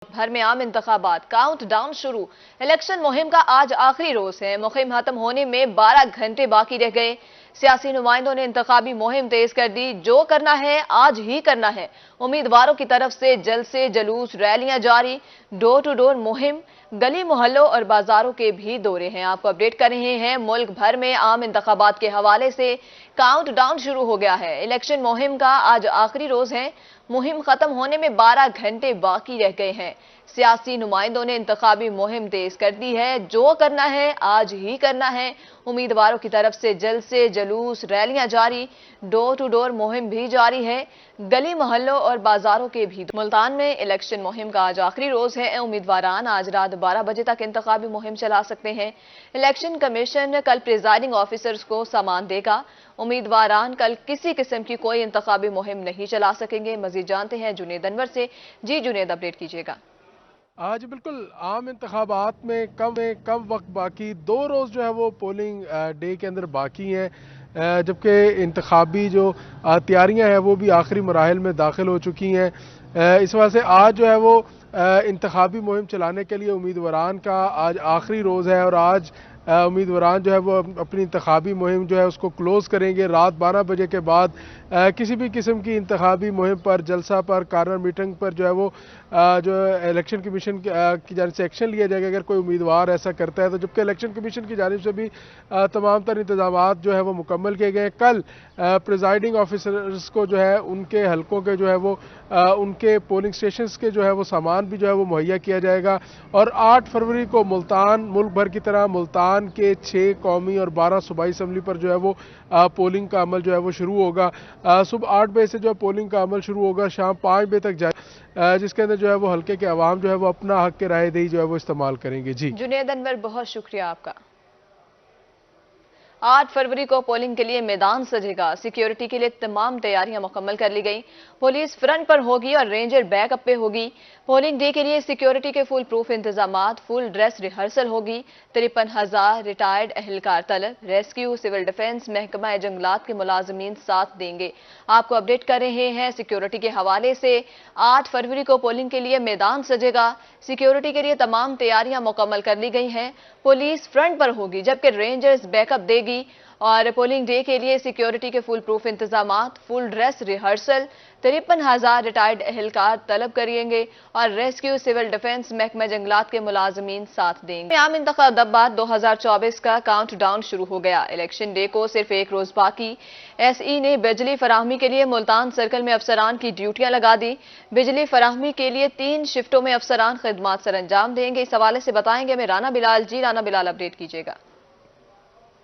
भर में आम इंतखाबात काउंट डाउन शुरू। इलेक्शन मुहिम का आज आखिरी रोज है। मुहिम खत्म होने में 12 घंटे बाकी रह गए। सियासी नुमाइंदों ने इंतखाबी मुहिम तेज कर दी। जो करना है आज ही करना है। उम्मीदवारों की तरफ से जलसे, जुलूस, रैलियां जारी। डोर टू डोर मुहिम, गली मोहल्लों और बाजारों के भी दौरे हैं। आपको अपडेट कर रहे हैं। मुल्क भर में आम इंतखाबात के हवाले से काउंट डाउन शुरू हो गया है। इलेक्शन मुहिम का आज आखिरी रोज है। मुहिम खत्म होने में 12 घंटे बाकी रह गए हैं। सियासी नुमाइंदों ने इंतखाबी मुहिम तेज कर दी है। जो करना है आज ही करना है। उम्मीदवारों की तरफ से जलसे, जुलूस, रैलियां जारी। डोर टू डोर मुहिम भी जारी है। गली मोहल्लों और बाजारों के भी। मुल्तान में इलेक्शन मुहिम का आज आखिरी रोज है। उम्मीदवारान आज रात 12 बजे तक इंतखाबी मुहिम चला सकते हैं। इलेक्शन कमीशन कल प्रिजाइडिंग ऑफिसर्स को सामान देगा। उम्मीदवारान कल किसी किस्म की कोई इंतखाबी मुहिम नहीं चला सकेंगे। मजीद जानते हैं जुनेद अनवर से। जी जुनेद, अपडेट कीजिएगा। आज बिल्कुल आम इंतखाबात में कम वक्त बाकी, 2 रोज़ जो है वो पोलिंग डे के अंदर बाकी हैं, जबकि इंतखाबी जो तैयारियां हैं वो भी आखिरी मराहल में दाखिल हो चुकी हैं। इस वजह से आज जो है वो इंतखाबी मुहिम चलाने के लिए उम्मीदवारान का आज आखिरी रोज़ है और आज उम्मीदवारान जो है वो अपनी इंतखाबी मुहिम जो है उसको क्लोज़ करेंगे। रात 12 बजे के बाद किसी भी किस्म की इंतखाबी मुहिम पर, जलसा पर, कार्नर मीटिंग पर जो है वो जो इलेक्शन कमीशन की जानिब से एक्शन लिया जाएगा अगर कोई उम्मीदवार ऐसा करता है तो। जबकि इलेक्शन कमीशन की जानिब से भी तमाम तर इंतजाम जो है वो मुकम्मल किए गए। कल प्रिजाइडिंग ऑफिसर्स को जो है उनके हलकों के जो है वो उनके पोलिंग स्टेशंस के जो है वो सामान भी जो है वो मुहैया किया जाएगा। और 8 फरवरी को मुल्तान, मुल्क भर की तरह मुल्तान के 6 कौमी और 12 सूबाई असम्बली पर जो है वो पोलिंग का अमल जो है वो शुरू होगा। सुबह 8 बजे से जो है पोलिंग का अमल शुरू होगा, शाम 5 बजे तक जाए, जिसके अंदर जो है वो हल्के के अवाम जो है वो अपना हक के राय दही जो है वो इस्तेमाल करेंगे। जी जुनेद अनवर, बहुत शुक्रिया आपका। 8 फरवरी को पोलिंग के लिए मैदान सजेगा। सिक्योरिटी के लिए तमाम तैयारियां मुकम्मल कर ली गई। पुलिस फ्रंट पर होगी और रेंजर बैकअप पे होगी। पोलिंग डे के लिए सिक्योरिटी के फुल प्रूफ इंतजाम, फुल ड्रेस रिहर्सल होगी। 53,000 रिटायर्ड अहलकार तलब, रेस्क्यू, सिविल डिफेंस, महकमा जंगलात के मुलाजमीन साथ देंगे। आपको अपडेट कर रहे हैं सिक्योरिटी के हवाले से। 8 फरवरी को पोलिंग के लिए मैदान सजेगा। सिक्योरिटी के लिए तमाम तैयारियां मुकम्मल कर ली गई हैं। पुलिस फ्रंट पर होगी जबकि रेंजर्स बैकअप देगी। और पोलिंग डे के लिए सिक्योरिटी के फुल प्रूफ इंतजाम, फुल ड्रेस रिहर्सल, 53,000 रिटायर्ड अहलकार तलब करेंगे और रेस्क्यू, सिविल डिफेंस, महकमा जंगलात के मुलाजमीन साथ देंगे। आम इंतखाबात 2024 का काउंट डाउन शुरू हो गया। इलेक्शन डे को सिर्फ एक रोज बाकी। SE ने बिजली फराहमी के लिए मुल्तान सर्कल में अफसरान की ड्यूटियां लगा दी। बिजली फराहमी के लिए 3 शिफ्टों में अफसरान खिदमात सर अंजाम देंगे। इस हवाले से बताएंगे हमें राना बिलाल। जी राना बिलाल, अपडेट कीजिएगा।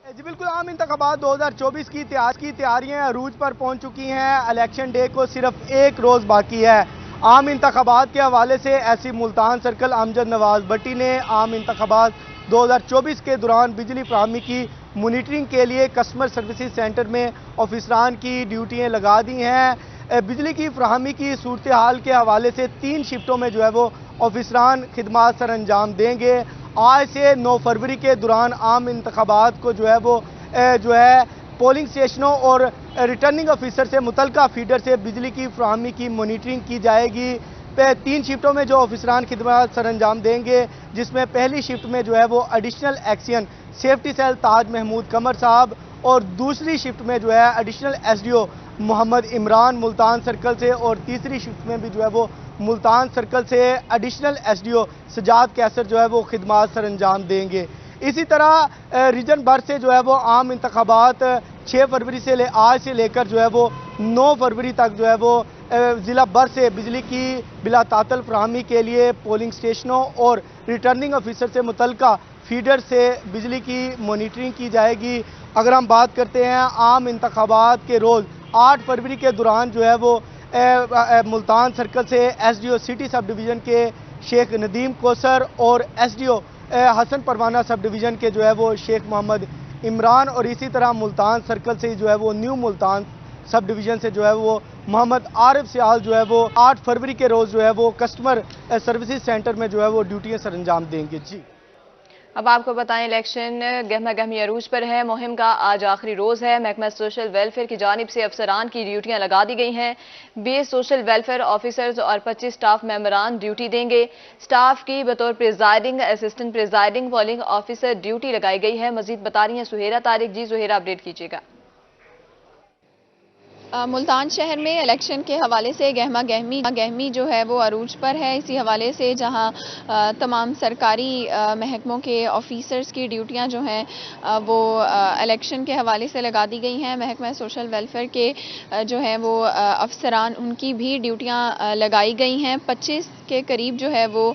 जी बिल्कुल, आम इंतखाबात 2024 की तैयारियां अरूज पर पहुंच चुकी हैं। इलेक्शन डे को सिर्फ एक रोज बाकी है। आम इंतखाबात के हवाले से SE मुल्तान सर्कल अमजद नवाज भट्टी ने आम इंतखाबात 2024 के दौरान बिजली फराहमी की मॉनिटरिंग के लिए कस्टमर सर्विसेज सेंटर में ऑफिसरान की ड्यूटियां लगा दी हैं। बिजली की फराहमी की सूरत हाल के हवाले से 3 शिफ्टों में जो है वो ऑफिसरान खिदमात सर अंजाम देंगे। आज से 9 फरवरी के दौरान आम इंतखाबात को जो है पोलिंग स्टेशनों और रिटर्निंग ऑफिसर से मुतलका फीडर से बिजली की फराहमी की मॉनिटरिंग की जाएगी। 3 शिफ्टों में जो ऑफिसरान खिदमत सर अंजाम देंगे, जिसमें पहली शिफ्ट में जो है वो additional action safety cell Taj Mahmood Qamar sahab और दूसरी शिफ्ट में जो है additional SDO Mohammad Imran Multan circle से और तीसरी शिफ्ट में भी जो है वो मुल्तान सर्कल से एडिशनल SDO सजाद कैसर जो है वो खिदमात सर अंजाम देंगे। इसी तरह रीजन भर से जो है वो आम इंतखाबात 6 फरवरी से आज से लेकर जो है वो 9 फरवरी तक जो है वो ज़िला भर से बिजली की बिला तातल फराहमी के लिए पोलिंग स्टेशनों और रिटर्निंग ऑफिसर से मुतलका फीडर से बिजली की मॉनिटरिंग की जाएगी। अगर हम बात करते हैं आम इंतखाबात के रोज़ 8 फरवरी के दौरान जो है वो मुल्तान सर्कल से SDO सिटी सब डिवीज़न के शेख नदीम कोसर और SDO हसन परवाना सब डिवीज़न के जो है वो शेख मोहम्मद इमरान और इसी तरह मुल्तान सर्कल से जो है वो न्यू मुल्तान सब डिवीज़न से जो है वो मोहम्मद आरिफ सियाल जो है वो 8 फरवरी के रोज़ जो है वो कस्टमर सर्विसेज सेंटर में जो है वो ड्यूटियाँ सर अंजाम देंगे। जी अब आपको बताएं, इलेक्शन गहमा गहमी अरूज पर है। मुहिम का आज आखिरी रोज है। महकमा सोशल वेलफेयर की जानिब से अफसरान की ड्यूटियां लगा दी गई हैं। 20 सोशल वेलफेयर ऑफिसर्स और 25 स्टाफ मेंबरान ड्यूटी देंगे। स्टाफ की बतौर presiding, assistant presiding, polling officer duty लगाई गई है। मजीद बता रही हैं सुहेरा तारिक। जी सुहेरा, अपडेट कीजिएगा। मुल्तान शहर में इलेक्शन के हवाले से गहमा गहमी जो है वो अरूज पर है। इसी हवाले से जहां तमाम सरकारी महकमों के ऑफिसर्स की ड्यूटियां जो हैं वो इलेक्शन के हवाले से लगा दी गई हैं। महकमा सोशल वेलफेयर के जो है वो अफसरान, उनकी भी ड्यूटियां लगाई गई हैं। 25 के करीब जो है वो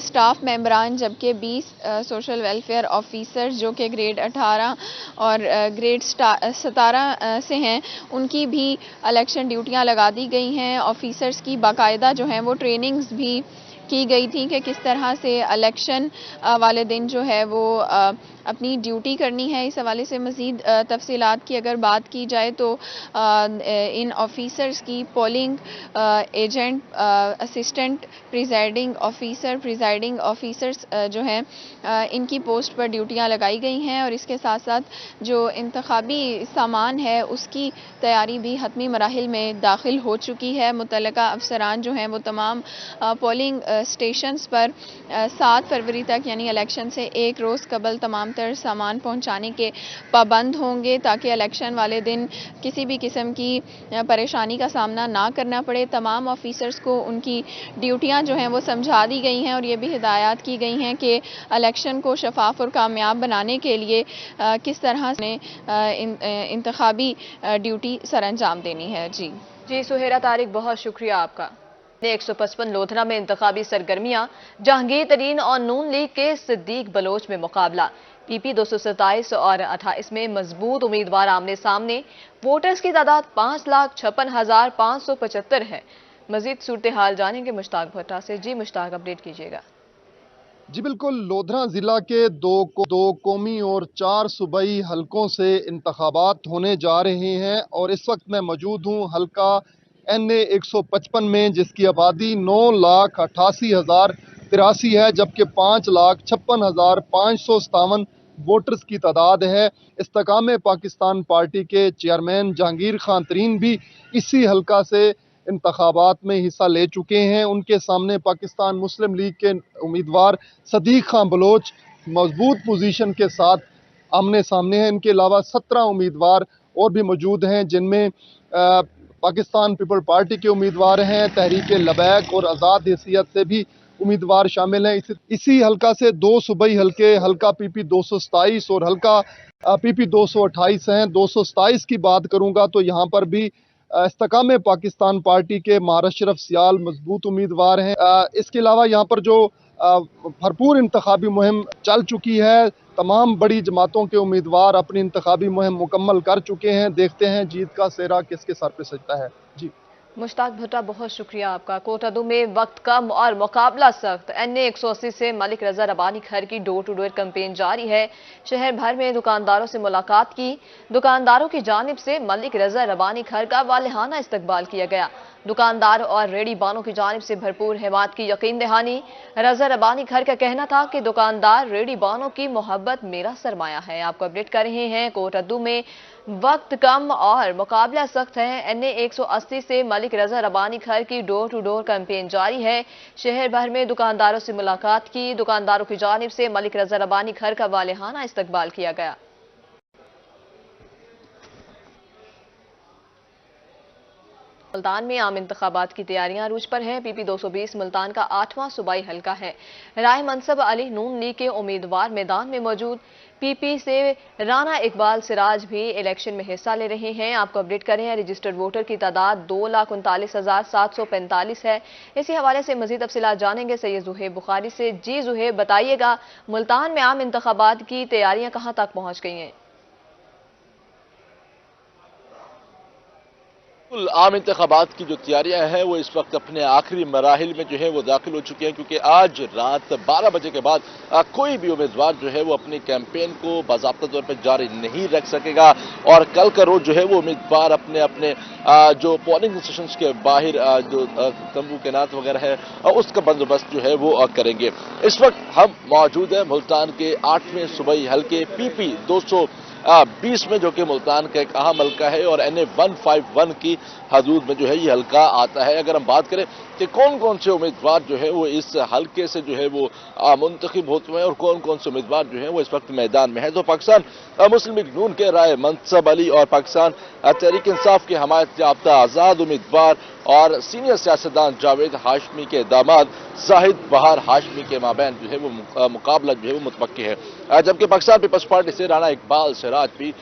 स्टाफ मेंबरान, जबकि 20 सोशल वेलफेयर ऑफिसर्स जो कि ग्रेड 18 और ग्रेड 17 से हैं, उनकी भी इलेक्शन ड्यूटियां लगा दी गई हैं। ऑफिसर्स की बाकायदा जो हैं वो ट्रेनिंग्स भी की गई थी कि किस तरह से इलेक्शन वाले दिन जो है वो अपनी ड्यूटी करनी है। इस हवाले से मज़ीद तफसीलात की अगर बात की जाए तो इन ऑफिसर्स की polling agent, assistant presiding officers जो हैं इनकी पोस्ट पर ड्यूटियां लगाई गई हैं। और इसके साथ साथ जो इंतखाबी सामान है उसकी तैयारी भी हतमी मराहिल में दाखिल हो चुकी है। मुतल्लिका अफसरान जो हैं वो तमाम पोलिंग स्टेशंस पर 7 फरवरी तक यानी इलेक्शन से एक रोज़ कबल तमाम तर सामान पहुंचाने के पाबंद होंगे, ताकि इलेक्शन वाले दिन किसी भी किस्म की परेशानी का सामना ना करना पड़े। तमाम ऑफिसर्स को उनकी ड्यूटियां जो हैं वो समझा दी गई हैं और ये भी हिदायत की गई हैं कि इलेक्शन को शफाफ और कामयाब बनाने के लिए किस तरह से इंतखाबी ड्यूटी सरअंजाम देनी है। जी सुहेरा तारिक, बहुत शुक्रिया आपका। 155 लोधरा में इंतखाबी सरगर्मियां, जहांगीर तरीन और नून लीग के सिद्दीक बलोच में मुकाबला। पीपी 227 और 28 में मजबूत उम्मीदवार आमने सामने। वोटर्स की तादाद 5,56,575 है। मजीद सूरत हाल जानेंगे मुश्ताक भट्टा से। जी मुश्ताक, अपडेट कीजिएगा। जी बिल्कुल, लोधरा जिला के दो कौमी और 4 सूबाई हलकों से इंतखाबात होने जा रहे हैं और इस वक्त मैं मौजूद हूँ हलका NA 155 में, जिसकी आबादी 9,88,083 है, जबकि 5,56,557 वोटर्स की तादाद है। इस्तकाम पाकिस्तान पार्टी के चेयरमैन जहांगीर खान तरीन भी इसी हलका से इंतखाबात में हिस्सा ले चुके हैं। उनके सामने पाकिस्तान मुस्लिम लीग के उम्मीदवार सदीक खान बलोच मजबूत पोजीशन के साथ आमने सामने हैं। इनके अलावा 17 उम्मीदवार और भी मौजूद हैं, जिनमें पाकिस्तान पीपल पार्टी के उम्मीदवार हैं, तहरीक लबैक और आज़ाद हैसियत से भी उम्मीदवार शामिल हैं। इसी हलका से 2 सूबाई हलके, हलका PP 227 और हलका PP 228 हैं। 227 की बात करूंगा तो यहाँ पर भी इस्तकाम पाकिस्तान पार्टी के महारशरफ सियाल मजबूत उम्मीदवार हैं। इसके अलावा यहाँ पर जो भरपूर इंतखाबी मुहिम चल चुकी है, तमाम बड़ी जमातों के उम्मीदवार अपनी इंतखाबी मुहिम मुकम्मल कर चुके हैं। देखते हैं जीत का सेहरा किसके सर पे सजता है। जी मुश्ताक भट्टा, बहुत शुक्रिया आपका। कोटअदू में वक्त कम और मुकाबला सख्त। NA 180 से मलिक रजा रबानी खर की डोर टू डोर कैंपेन जारी है। शहर भर में दुकानदारों से मुलाकात की। दुकानदारों की जानिब से मलिक रजा रबानी खर का वालिहाना इस्तकबाल किया गया। दुकानदार और रेडी बानों की जानिब से भरपूर हिमायत की यकीन दहानी। रजा रबानी खर का कहना था कि दुकानदार रेडी बानों की मोहब्बत मेरा सरमाया है। आपको अपडेट कर रहे हैं, कोटअदू में वक्त कम और मुकाबला सख्त है। NA 180 से मलिक रजा रबानी खर की डोर टू डोर कैंपेन जारी है। शहर भर में दुकानदारों से मुलाकात की। दुकानदारों की जानिब से मलिक रजा रबानी खर का वालिहाना इस्तकबाल किया गया। मुल्तान में आम इंतखाबात की तैयारियां अरूज पर हैं। PP 220 मुल्तान का 8वां सूबाई हलका है। राय मनसब अली नून लीग के उम्मीदवार मैदान में मौजूद। PP से राना इकबाल सिराज भी इलेक्शन में हिस्सा ले रहे हैं। आपको अपडेट करें, रजिस्टर्ड वोटर की तादाद 2,39,745 है। इसी हवाले से मजीद तफसीलात जानेंगे सैयद जुहेब बुखारी से। जी जुहेब, बताइएगा मुल्तान में आम इंतखाबात की तैयारियां कहां तक पहुंच गई हैं? बिल्कुल आम इंतखाबात की जो तैयारियां हैं वो इस वक्त अपने आखिरी मराहिल में जो है वो दाखिल हो चुकी हैं, क्योंकि आज रात 12 बजे के बाद कोई भी उम्मीदवार जो है वो अपनी कैंपेन को बाज़ाब्ता तौर पर जारी नहीं रख सकेगा और कल का रोज जो है वो उम्मीदवार अपने अपने जो पोलिंग स्टेशन के बाहर जो तंबू कैनात वगैरह है उसका बंदोबस्त जो है वो करेंगे। इस वक्त हम मौजूद हैं मुल्तान के 8वें सूबाई हल्के PP 220 में, जो कि मुल्तान का एक अहम हल्का है और NA 151 की हदूद में जो है ये हल्का आता है। अगर हम बात करें कि कौन कौन से उम्मीदवार जो है वो इस हल्के से जो है वो मुंतखब होते हैं और कौन कौन से उम्मीदवार जो है वो इस वक्त मैदान में है, तो पाकिस्तान मुस्लिम लीग नून के राय मंसब अली और पाकिस्तान तहरीक इंसाफ के हमायत याफ्ता आज़ाद उम्मीदवार और सीनियर सियासतदान जावेद हाशमी के दामाद जाहिद बहार हाशमी के माबैन जो है वो मुकाबला जो है वो मुतवक्की है, जबकि पाकिस्तान पीपल्स पार्टी से राना इकबाल सिराज भी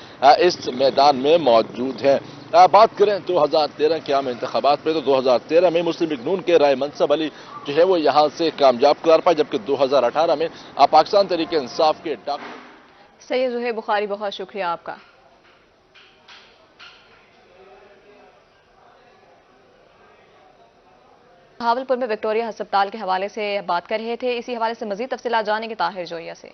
इस मैदान में मौजूद है। बात करें 2013 के आम इंतखाबात में, तो 2013 में मुस्लिम लीग नून के राय मंसब अली जो है वो यहाँ से कामयाब करार पाए, जबकि 2018 में पाकिस्तान तहरीक इंसाफ के डॉक्टर सैयद ज़ुहैब बुखारी, बहुत शुक्रिया आपका। भावलपुर में विक्टोरिया अस्पताल के हवाले से बात कर रहे थे, इसी हवाले से मजीद तफसीलात जानेंगे ताहिर जोइया से।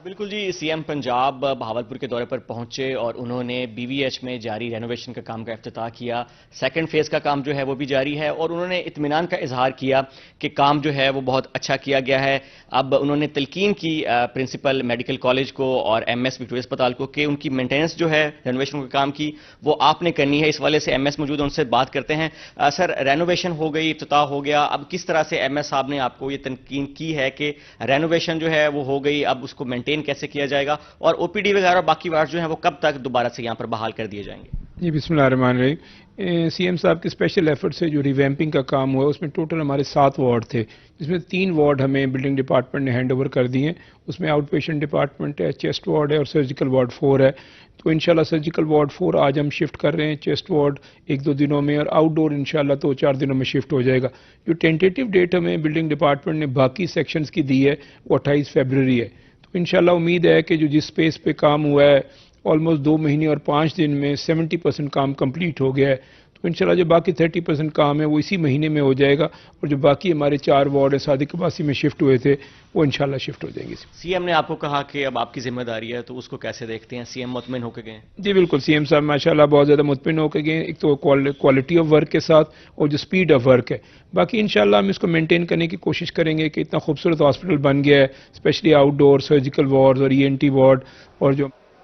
बिल्कुल जी, सीएम पंजाब भावलपुर के दौरे पर पहुंचे और उन्होंने BVH में जारी रेनोवेशन का काम का इफ्तिताह किया। सेकंड फेज का काम जो है वो भी जारी है और उन्होंने इत्मीनान का इजहार किया कि काम जो है वो बहुत अच्छा किया गया है। अब उन्होंने तलकीन की प्रिंसिपल मेडिकल कॉलेज को और MS विक्टोरिया अस्पताल को कि उनकी मेंटेनेंस जो है रेनोवेशन के काम की वो आपने करनी है। इस वाले से MS मौजूद है, उनसे बात करते हैं। सर, रेनोवेशन हो गई, इफ्तिताह हो गया, अब किस तरह से MS साहब ने आपको ये तनकीन की है कि रेनोवेशन जो है वो हो गई, अब उसको मेंटेन कैसे किया जाएगा और OPD वगैरह बाकी वार्ड जो है वो कब तक दोबारा से यहाँ पर बहाल कर दिए जाएंगे? जी, बिस्मिल्लाहिर्रहमानिर्रहीम। सीएम साहब के स्पेशल एफर्ट से जो रिवैम्पिंग का काम हुआ उसमें टोटल हमारे 7 वार्ड थे, जिसमें 3 वार्ड हमें बिल्डिंग डिपार्टमेंट ने हैंड ओवर कर दिए। उसमें आउट पेशेंट डिपार्टमेंट है, चेस्ट वार्ड है और सर्जिकल वार्ड 4 है। तो इंशाल्लाह सर्जिकल वार्ड 4 आज हम शिफ्ट कर रहे हैं, चेस्ट वार्ड 1-2 दिनों में और आउटडोर इंशाल्लाह 2-4 दिनों में शिफ्ट हो जाएगा। जो टेंटेटिव डेट हमें बिल्डिंग डिपार्टमेंट ने बाकी सेक्शंस की दी है वो 28 फरवरी है। तो इंशाल्लाह उम्मीद है कि जो जिस स्पेस पे काम हुआ है ऑलमोस्ट 2 महीने और 5 दिन में 70% काम कंप्लीट हो गया है। तो इंशाल्लाह जो बाकी 30% काम है वो इसी महीने में हो जाएगा और जो बाकी हमारे 4 वार्ड है सादिक अब्बासी में शिफ्ट हुए थे वो इंशाल्लाह शिफ्ट हो जाएंगे। सीएम ने आपको कहा कि अब आपकी जिम्मेदारी है, तो उसको कैसे देखते हैं? सीएम मुतमिन होकर गए? जी बिल्कुल, सीएम साहब माशाल्लाह बहुत ज़्यादा मुतमिन होकर गए, एक तो क्वालिटी ऑफ वर्क के साथ और जो स्पीड ऑफ वर्क है। बाकी इंशाल्लाह हम इसको मेंटेन करने की कोशिश करेंगे कि इतना खूबसूरत हॉस्पिटल बन गया है, स्पेशली आउटडोर सर्जिकल वार्ड और ENT वार्ड और जो